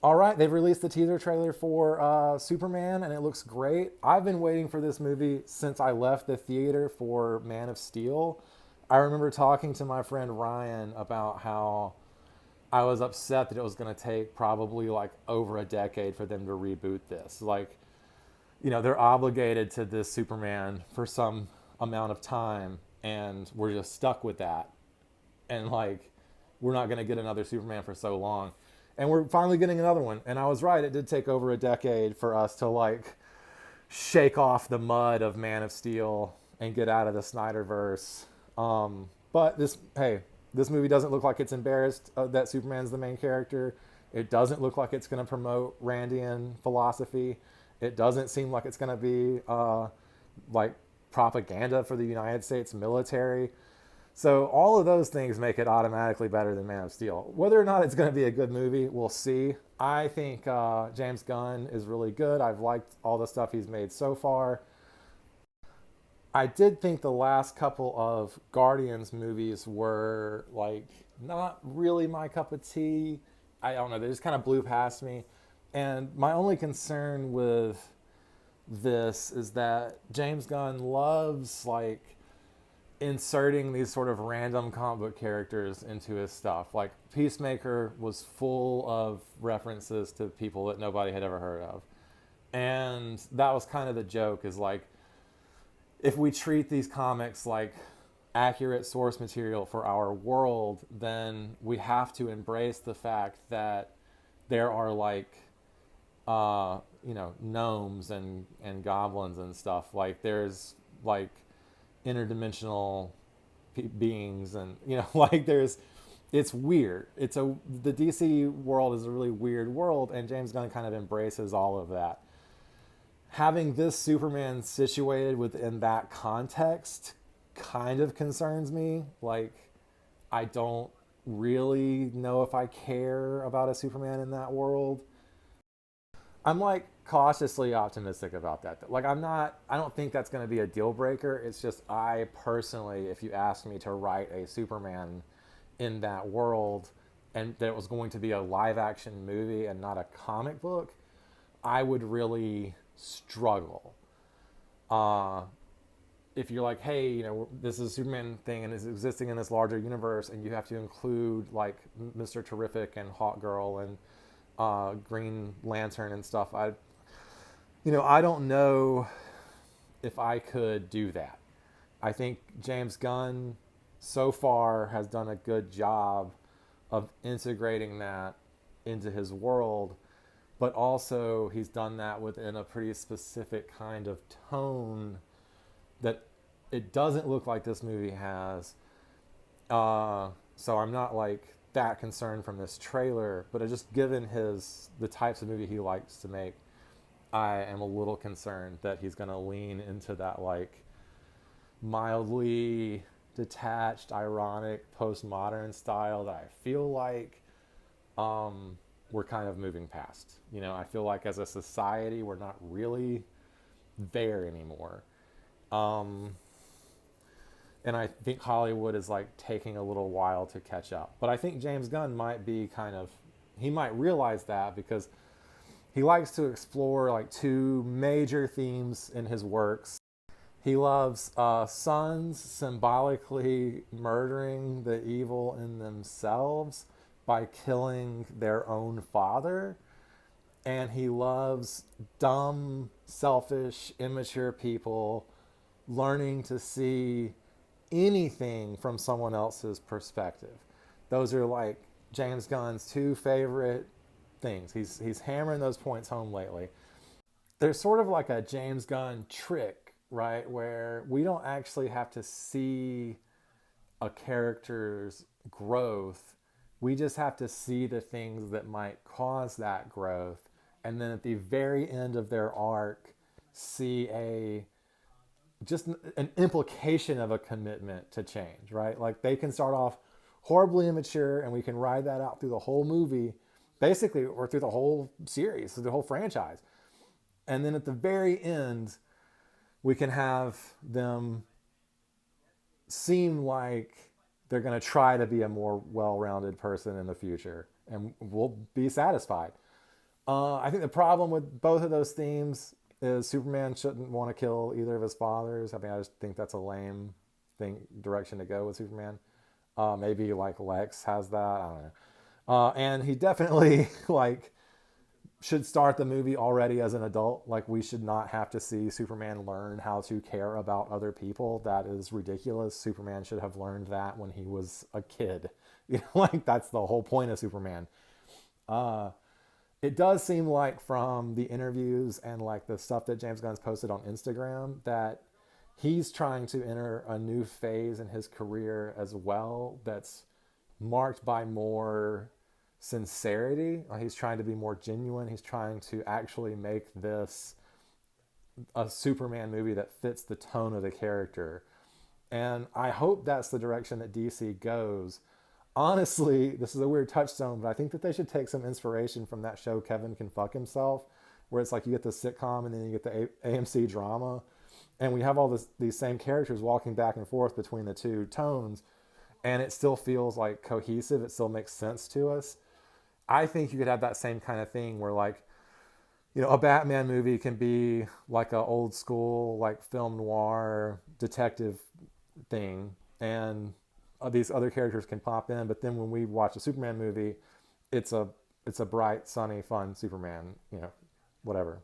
All right, they've released the teaser trailer for Superman, and it looks great. I've been waiting for this movie since I left the theater for Man of Steel. I remember talking to my friend Ryan about how I was upset that it was going to take probably like over a decade for them to reboot this. Like, they're obligated to this Superman for some amount of time, and we're just stuck with that. And like, we're not going to get another Superman for so long. And we're finally getting another one. And I was right. It did take over a decade for us to like shake off the mud of Man of Steel and get out of the Snyderverse. But this movie doesn't look like it's embarrassed that Superman's the main character. It doesn't look like it's going to promote Randian philosophy. It doesn't seem like it's going to be like propaganda for the United States military. So all of those things make it automatically better than Man of Steel. Whether or not it's going to be a good movie, we'll see. I think James Gunn is really good. I've liked all the stuff he's made so far. I did think the last couple of Guardians movies were like not really my cup of tea. I don't know, they just kind of blew past me. And my only concern with this is that James Gunn loves like inserting these sort of random comic book characters into his stuff. Like Peacemaker was full of references to people that nobody had ever heard of. And that was kind of the joke, is like, if we treat these comics like accurate source material for our world, then we have to embrace the fact that there are like gnomes and goblins and stuff. Like there's like interdimensional beings, and like it's weird. The DC world is a really weird world, and James Gunn kind of embraces all of that. Having this Superman situated within that context kind of concerns me. Like, I don't really know if I care about a Superman in that world. I'm like cautiously optimistic about that. Like, I don't think that's going to be a deal breaker. It's just, I personally, if you asked me to write a Superman in that world and that it was going to be a live action movie and not a comic book, I would really struggle. If you're like, hey, this is a Superman thing and is existing in this larger universe, and you have to include like Mr. Terrific and Hawkgirl and Green Lantern and stuff, I don't know if I could do that. I think James Gunn so far has done a good job of integrating that into his world, but also he's done that within a pretty specific kind of tone that it doesn't look like this movie has. So I'm not like that concerned from this trailer, but just given the types of movie he likes to make, I am a little concerned that he's going to lean into that like mildly detached, ironic, postmodern style that I feel like we're kind of moving past. I feel like as a society, we're not really there anymore. And I think Hollywood is like taking a little while to catch up. But I think James Gunn he might realize that, because he likes to explore like two major themes in his works. He loves sons symbolically murdering the evil in themselves by killing their own father. And he loves dumb, selfish, immature people learning to see anything from someone else's perspective. Those are like James Gunn's two favorite things. He's hammering those points home lately. There's sort of like a James Gunn trick, right, where we don't actually have to see a character's growth. We just have to see the things that might cause that growth, and then at the very end of their arc, see just an implication of a commitment to change, right? Like they can start off horribly immature, and we can ride that out through the whole movie, basically, or through the whole series, through the whole franchise. And then at the very end, we can have them seem like they're going to try to be a more well-rounded person in the future, and we'll be satisfied. I think the problem with both of those themes is Superman shouldn't want to kill either of his fathers. I mean, I just think that's a lame direction to go with Superman. Maybe like Lex has that. I don't know. And he definitely like should start the movie already as an adult. Like we should not have to see Superman learn how to care about other people. That is ridiculous. Superman should have learned that when he was a kid. You know, like that's the whole point of Superman. Uh, it does seem like from the interviews and like the stuff that James Gunn's posted on Instagram that he's trying to enter a new phase in his career as well that's marked by more sincerity. He's trying to be more genuine. He's trying to actually make this a Superman movie that fits the tone of the character. And I hope that's the direction that DC goes. Honestly, this is a weird touchstone, but I think that they should take some inspiration from that show Kevin Can Fuck Himself, where it's like you get the sitcom and then you get the AMC drama, and we have all these same characters walking back and forth between the two tones, and it still feels like cohesive. It still makes sense to us. I think you could have that same kind of thing where like, you know, a Batman movie can be like a old school like film noir detective thing, and these other characters can pop in. But then when we watch a Superman movie, it's a bright, sunny, fun Superman. You know, whatever.